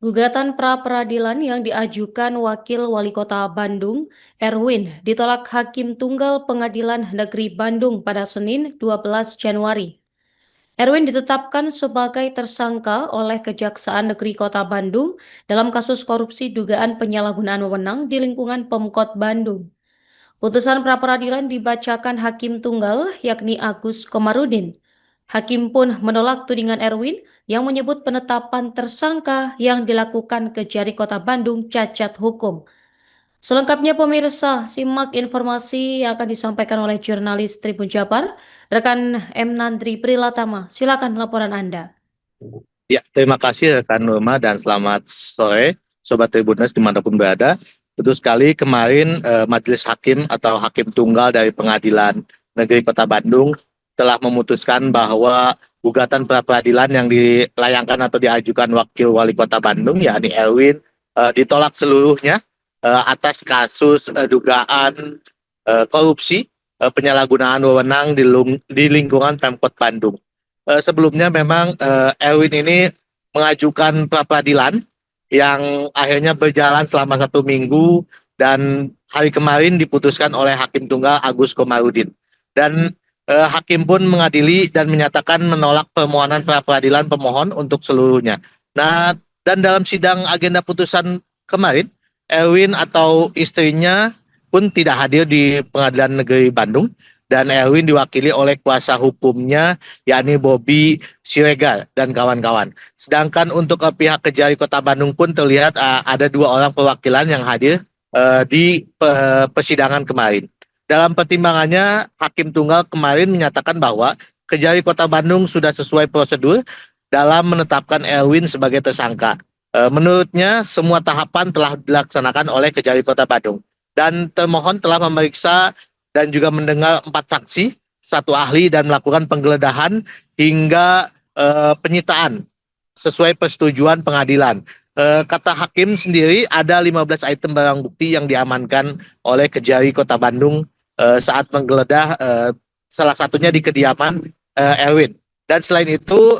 Gugatan pra-peradilan yang diajukan Wakil Wali Kota Bandung, Erwin, ditolak Hakim Tunggal Pengadilan Negeri Bandung pada Senin 12 Januari. Erwin ditetapkan sebagai tersangka oleh Kejaksaan Negeri Kota Bandung dalam kasus korupsi dugaan penyalahgunaan wewenang di lingkungan Pemkot Bandung. Putusan pra-peradilan dibacakan Hakim Tunggal, yakni Agus Komarudin. Hakim pun menolak tudingan Erwin yang menyebut penetapan tersangka yang dilakukan Kejari Kota Bandung cacat hukum. Selengkapnya pemirsa, simak informasi yang akan disampaikan oleh jurnalis Tribun Jabar, rekan M. Nandri Prilatama. Silakan laporan Anda. Ya, terima kasih rekan Norma dan selamat sore Sobat Tribuners dimanapun berada. Betul sekali kemarin Majelis Hakim atau Hakim Tunggal dari Pengadilan Negeri Kota Bandung telah memutuskan bahwa gugatan pra-peradilan yang dilayangkan atau diajukan Wakil Wali Kota Bandung yakni Erwin ditolak seluruhnya atas kasus dugaan korupsi penyalahgunaan wewenang di lingkungan Pemkot Bandung. Sebelumnya memang Erwin ini mengajukan pra-peradilan yang akhirnya berjalan selama 1 minggu dan hari kemarin diputuskan oleh Hakim Tunggal Agus Komarudin. Dan Hakim pun mengadili dan menyatakan menolak permohonan pra-peradilan pemohon untuk seluruhnya. Nah, dan dalam sidang agenda putusan kemarin, Erwin atau istrinya pun tidak hadir di Pengadilan Negeri Bandung. Dan Erwin diwakili oleh kuasa hukumnya yakni Bobi Siregar dan kawan-kawan. Sedangkan untuk pihak Kejari Kota Bandung pun terlihat ada 2 orang perwakilan yang hadir di persidangan kemarin. Dalam pertimbangannya, Hakim Tunggal kemarin menyatakan bahwa Kejari Kota Bandung sudah sesuai prosedur dalam menetapkan Erwin sebagai tersangka. Menurutnya, semua tahapan telah dilaksanakan oleh Kejari Kota Bandung. Dan termohon telah memeriksa dan juga mendengar 4 saksi, 1 ahli dan melakukan penggeledahan hingga penyitaan sesuai persetujuan pengadilan. Kata Hakim sendiri ada 15 item barang bukti yang diamankan oleh Kejari Kota Bandung saat menggeledah salah satunya di kediaman Erwin. Dan selain itu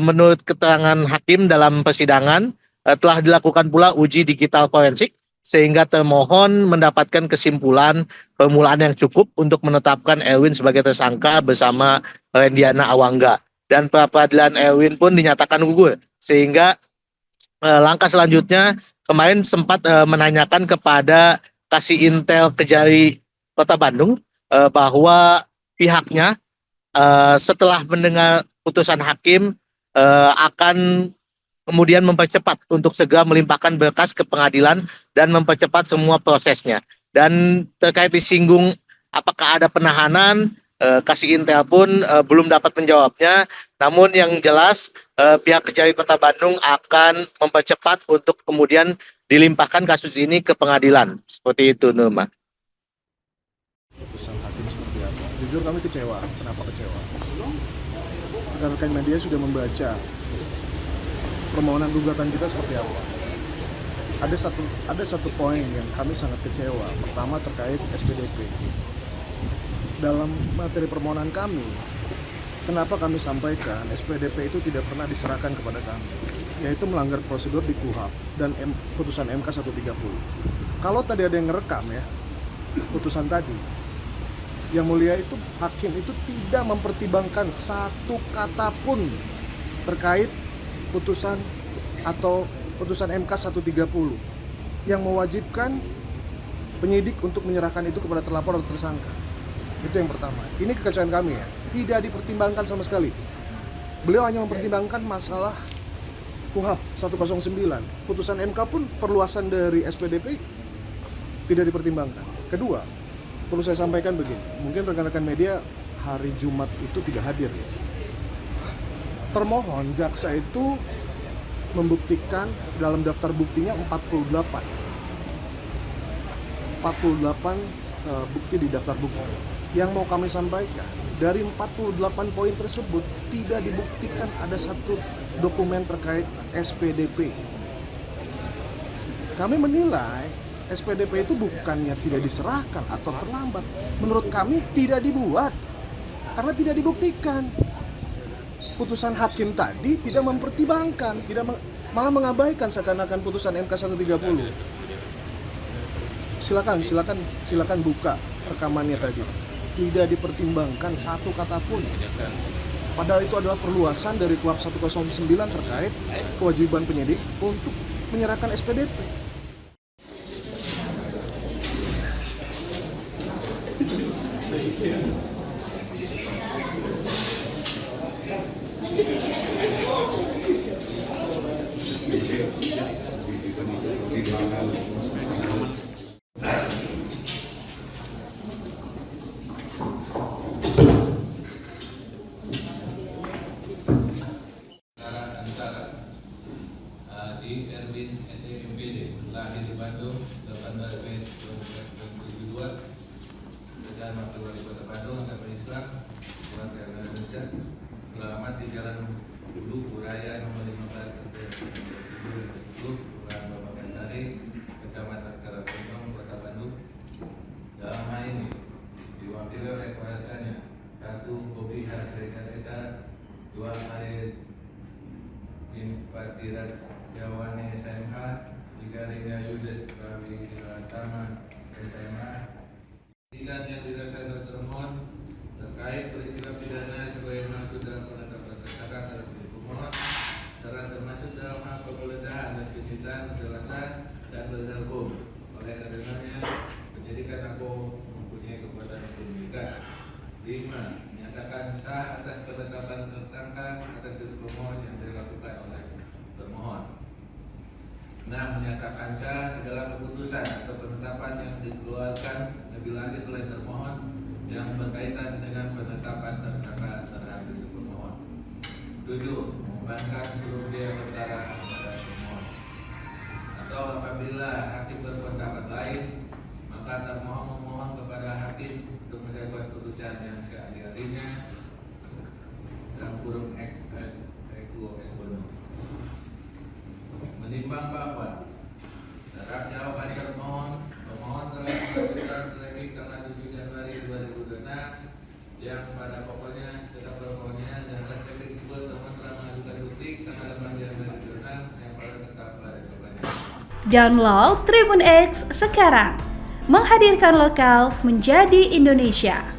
menurut keterangan Hakim dalam persidangan telah dilakukan pula uji digital forensik sehingga termohon mendapatkan kesimpulan permulaan yang cukup untuk menetapkan Erwin sebagai tersangka bersama Rendiana Awangga. Dan pra-peradilan Erwin pun dinyatakan gugur. Sehingga langkah selanjutnya kemarin sempat menanyakan kepada Kasih Intel Kejari Kota Bandung bahwa pihaknya setelah mendengar putusan hakim akan kemudian mempercepat untuk segera melimpahkan berkas ke pengadilan dan mempercepat semua prosesnya. Dan terkait disinggung apakah ada penahanan, Kasih Intel pun belum dapat menjawabnya. Namun yang jelas pihak Kejari Kota Bandung akan mempercepat untuk kemudian dilimpahkan kasus ini ke pengadilan. Seperti itu, Nurma. Putusan hakim seperti apa? Jujur kami kecewa. Kenapa kecewa? Rekan-rekan media sudah membaca permohonan gugatan kita seperti apa. Ada satu poin yang kami sangat kecewa. Pertama terkait SPDP. Dalam materi permohonan kami, kenapa kami sampaikan SPDP itu tidak pernah diserahkan kepada kami, yaitu melanggar prosedur di KUHP dan putusan MK 130. Kalau tadi ada yang ngerekam ya, putusan tadi, yang mulia itu hakim itu tidak mempertimbangkan satu kata pun terkait putusan atau putusan MK 130 yang mewajibkan penyidik untuk menyerahkan itu kepada terlapor atau tersangka. Itu yang pertama. Ini kekecewaan kami ya. Tidak dipertimbangkan sama sekali. Beliau hanya mempertimbangkan masalah KUHP 109. Putusan MK pun perluasan dari SPDP tidak dipertimbangkan. Kedua, perlu saya sampaikan begini. Mungkin rekan-rekan media hari Jumat itu tidak hadir ya. Termohon jaksa itu membuktikan dalam daftar buktinya 48 bukti di daftar bukti. Yang mau kami sampaikan, Dari 48 poin tersebut tidak dibuktikan ada satu dokumen terkait SPDP. Kami menilai SPDP itu bukannya tidak diserahkan atau terlambat. Menurut kami tidak dibuat karena tidak dibuktikan. Putusan hakim tadi tidak mempertimbangkan, malah mengabaikan seakan-akan putusan MK 130. Silakan buka rekamannya tadi. Tidak dipertimbangkan satu kata pun. Padahal itu adalah perluasan dari KUHP 109 terkait kewajiban penyidik untuk menyerahkan SPDP. Di Erwin SEMPD lahir di Bandung 18 Mei 2022 dan wakil wali kota Bandung agama Islam warga negara Indonesia selamat di Jalan Bulu Buraya nomor 15 Kelurahan Babakan Sari Kecamatan Karangtengah Kota Bandung. Dalam hal ini diwakili oleh kuasanya 1 Bobi Hasrika 2 Ari Patirat Jawane SMH, 3 Ringa Yudes Prawi Tama SMA. Sidang yang dilakukan termohon terkait peristiwa pidana sebagaimana sudah penetapan tersangka terhadap pemohon, serta termasuk dalam hal penggeledahan dan penyitaan penjelasan dan berdasar hukum. Oleh karenanya, menjadikan aku mempunyai kekuatan hukum juga. 5. Menyatakan sah atas penetapan tersangka atas pemohon yang dilakukan oleh termohon. 6. Menyatakan sah segala keputusan atau penetapan yang dikeluarkan lebih lanjut oleh termohon yang berkaitan dengan penetapan tersangka terhadap pemohon. 7. Membebankan seluruh biaya perkara kepada termohon. Atau apabila hakim berpendapat lain, maka termohon memohon kepada hakim untuk menjatuhkan putusan yang seadil-adilnya dalam kurung ex equo ex bono. Menimbang bahwa terhadap jawaban pemohon telah mengajukan selebih tanggal 7 Januari 2026 yang pada pokoknya sedang bermohonnya dan respektif tersebut telah mengajukan bukti tanggal 8 Januari 2026 yang pada tetap pada jawabannya. Download Tribun X sekarang, menghadirkan lokal menjadi Indonesia.